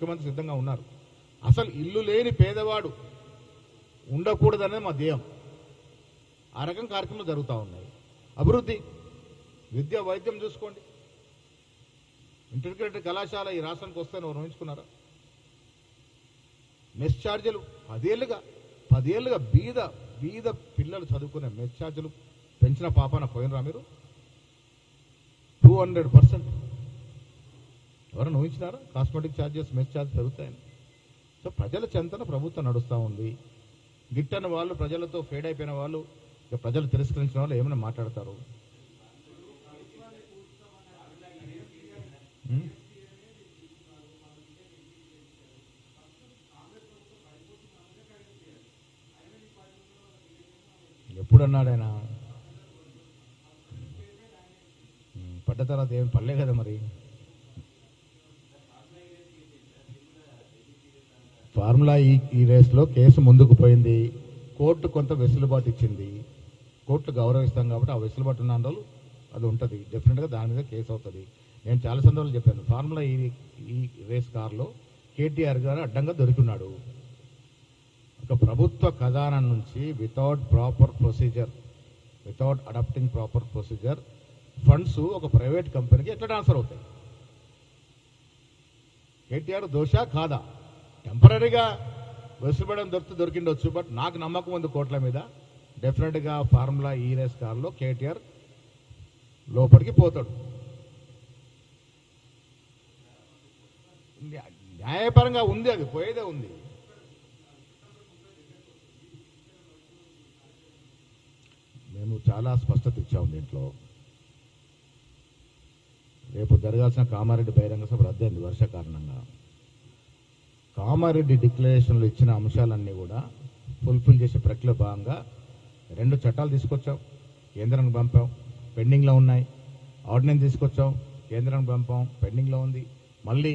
ముఖ్యమంత్రి సిద్ధంగా ఉన్నారు. అసలు ఇల్లు లేని పేదవాడు ఉండకూడదనేది మా ధ్యేయం. ఆ రకం కార్యక్రమాలు జరుగుతూ ఉన్నాయి. అభివృద్ధి, విద్య, వైద్యం చూసుకోండి. ఇంటిగ్రేటెడ్ కళాశాల ఈ రాష్ట్రానికి వస్తే నిర్వహించుకున్నారా? మెస్ ఛార్జీలు 10 ఏళ్ళుగా బీద పిల్లలు చదువుకునే మెస్ ఛార్జీలు పెంచిన పాపాన పోయినరా మీరు? 200% ఎవరైనా ఊహించినారా? కాస్మెటిక్ ఛార్జెస్, మెస్ ఛార్జెస్ పెరుగుతాయని. సో ప్రజల చెంతన ప్రభుత్వం నడుస్తూ ఉంది. గిట్టని వాళ్ళు, ప్రజలతో ఫేడ్ అయిపోయిన వాళ్ళు, ప్రజలు తిరస్కరించిన వాళ్ళు ఏమైనా మాట్లాడతారు. ఎప్పుడు అన్నాడు ఆయన? పడ్డ తర్వాత ఏం పడలే కదా మరి. ఫార్ములా ఈ రేస్లో కేసు ముందుకు పోయింది. కోర్టు కొంత వెసులుబాటు ఇచ్చింది. కోర్టు గౌరవిస్తాం కాబట్టి ఆ వెసులుబాటు ఉన్న రోజులు అది ఉంటుంది. డెఫినెట్గా దాని మీద కేసు అవుతుంది. నేను చాలా సందర్భాలు చెప్పాను. ఫార్ములా ఈ రేస్ కార్లో కేటీఆర్ గారు అడ్డంగా దొరికిన్నాడు. ఒక ప్రభుత్వ ఖజానా నుంచి without adapting proper procedure funds ఒక ప్రైవేట్ కంపెనీకి ఎట్లా ట్రాన్స్ఫర్ అవుతాయి? కేటీఆర్ దోషా కాదా? టెంపరీగా వెసులుబడి దొరికిండొచ్చు. బట్ నాకు నమ్మకం ఉంది కోట్ల మీద. డెఫినెట్గా ఫార్ములా ఈ రేస్ కార్లో కేటీఆర్ లోపలికి పోతాడు. న్యాయపరంగా ఉంది, అది పోయేదే ఉంది. మేము చాలా స్పష్టత ఇచ్చాము దీంట్లో. రేపు జరగాల్సిన కామారెడ్డి బహిరంగ సభ రద్దయింది వర్ష కారణంగా. కామారెడ్డి డిక్లరేషన్లు ఇచ్చిన అంశాలన్నీ కూడా ఫుల్ఫిల్ చేసే ప్రక్రియలో భాగంగా 2 చట్టాలు తీసుకొచ్చాం, కేంద్రానికి పంపాం, పెండింగ్లో ఉన్నాయి. ఆర్డినెన్స్ తీసుకొచ్చాం, కేంద్రానికి పంపాం, పెండింగ్లో ఉంది. మళ్ళీ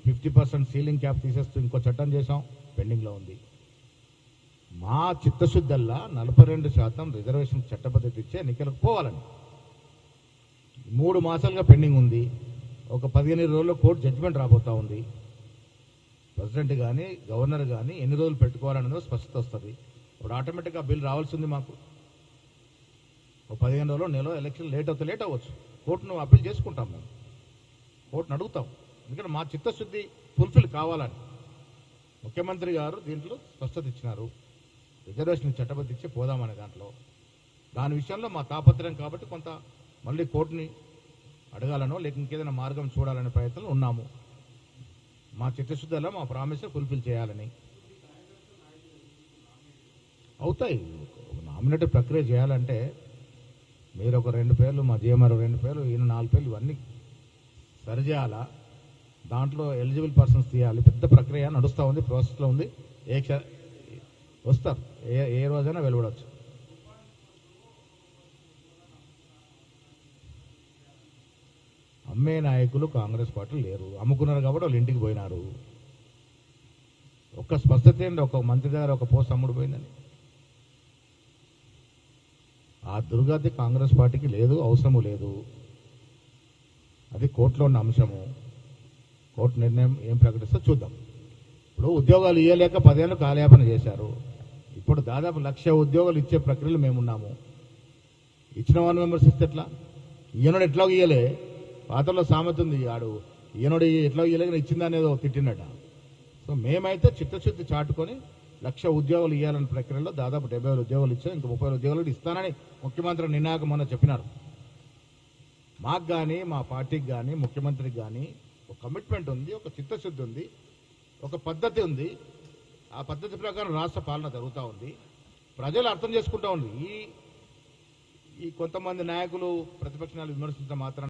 50% సీలింగ్ క్యాప్ తీసేస్తూ ఇంకో చట్టం చేసాం, పెండింగ్లో ఉంది. మా చిత్తశుద్ధల్లా 42% రిజర్వేషన్ చట్టబద్ధత ఇచ్చే ఎన్నికలకు పోవాలని 3 మాసాలుగా పెండింగ్ ఉంది. ఒక 15 రోజుల్లో కోర్టు జడ్జిమెంట్ రాబోతా ఉంది. ప్రెసిడెంట్ కానీ గవర్నర్ కానీ ఎన్ని రోజులు పెట్టుకోవాలనేది స్పష్టత వస్తుంది. ఇప్పుడు ఆటోమేటిక్గా బిల్ రావాల్సింది మాకు. ఒక 15 రోజుల్లో నెల ఎలక్షన్ లేట్ అవ్వచ్చు. కోర్టును అప్పీల్ చేసుకుంటాం. మేము కోర్టును అడుగుతాం. ఎందుకంటే మా చిత్తశుద్ధి ఫుల్ఫిల్ కావాలని ముఖ్యమంత్రి గారు దీంట్లో స్పష్టత ఇచ్చినారు. రిజర్వేషన్ చట్టబద్ధ ఇచ్చి పోదామనే దాని విషయంలో మా తాపత్రయం కాబట్టి కొంత మళ్ళీ కోర్టుని అడగాలనో లేక ఇంకేదైనా మార్గం చూడాలనే ప్రయత్నంలో ఉన్నాము. మా చిత్తశుద్ధిలో మా ప్రామిస్ ఫుల్ఫిల్ చేయాలని. అవుతాయి. నామినేటెడ్ ప్రక్రియ చేయాలంటే మీరు ఒక 2 పేర్లు, మా జిఎంఆర్ 2 పేర్లు, ఈయన 4 పేర్లు, ఇవన్నీ సరిచేయాలా. దాంట్లో ఎలిజిబుల్ పర్సన్స్ తీయాలి. పెద్ద ప్రక్రియ నడుస్తూ ఉంది, ప్రాసెస్లో ఉంది. వస్తారు, ఏ రోజైనా వెలువడవచ్చు. అమ్మే నాయకులు కాంగ్రెస్ పార్టీ లేరు. అమ్ముకున్నారు కాబట్టి వాళ్ళు ఇంటికి పోయినారు. ఒక్క స్పష్టత ఏంటి? ఒక మంత్రి దగ్గర ఒక పోస్ట్ అమ్ముడు పోయిందని. ఆ దుర్గతి కాంగ్రెస్ పార్టీకి లేదు, అవసరము లేదు. అది కోర్టులో ఉన్న అంశము. కోర్టు నిర్ణయం ఏం ప్రకటిస్తే చూద్దాం. ఇప్పుడు ఉద్యోగాలు ఇవ్వలేక 10 ఏళ్ళు కాలయాపన చేశారు. ఇప్పుడు దాదాపు 1,00,000 ఉద్యోగాలు ఇచ్చే ప్రక్రియలో మేమున్నాము. ఇచ్చిన 1 మెంబర్స్ ఇస్తే ఎట్లా? ఈయనోడు ఎట్లా ఇయ్యలే? పాత్రలో సామెత ఉంది, ఆడు ఈయనోడు ఎట్లా ఇయ్యలేక ఇచ్చిందనేదో తిట్టినట. సో మేమైతే చిత్తశుద్ధి చాటుకొని 1,00,000 ఉద్యోగాలు ఇవ్వాలనే ప్రక్రియలో దాదాపు 70,000 ఉద్యోగాలు ఇచ్చాం. ఇంకా 30,000 ఉద్యోగాలు ఇస్తానని ముఖ్యమంత్రి నినాక మొన్న చెప్పినారు. మాకు కానీ, మా పార్టీకి కానీ, ముఖ్యమంత్రికి కానీ ఒక కమిట్మెంట్ ఉంది, ఒక చిత్తశుద్ధి ఉంది, ఒక పద్ధతి ఉంది. ఆ పద్ధతి ప్రకారం రాష్ట్ర పాలన జరుగుతూ ఉంది. ప్రజలు అర్థం చేసుకుంటూ ఉంది. ఈ కొంతమంది నాయకులు ప్రతిపక్షాలు విమర్శించడం మాత్రం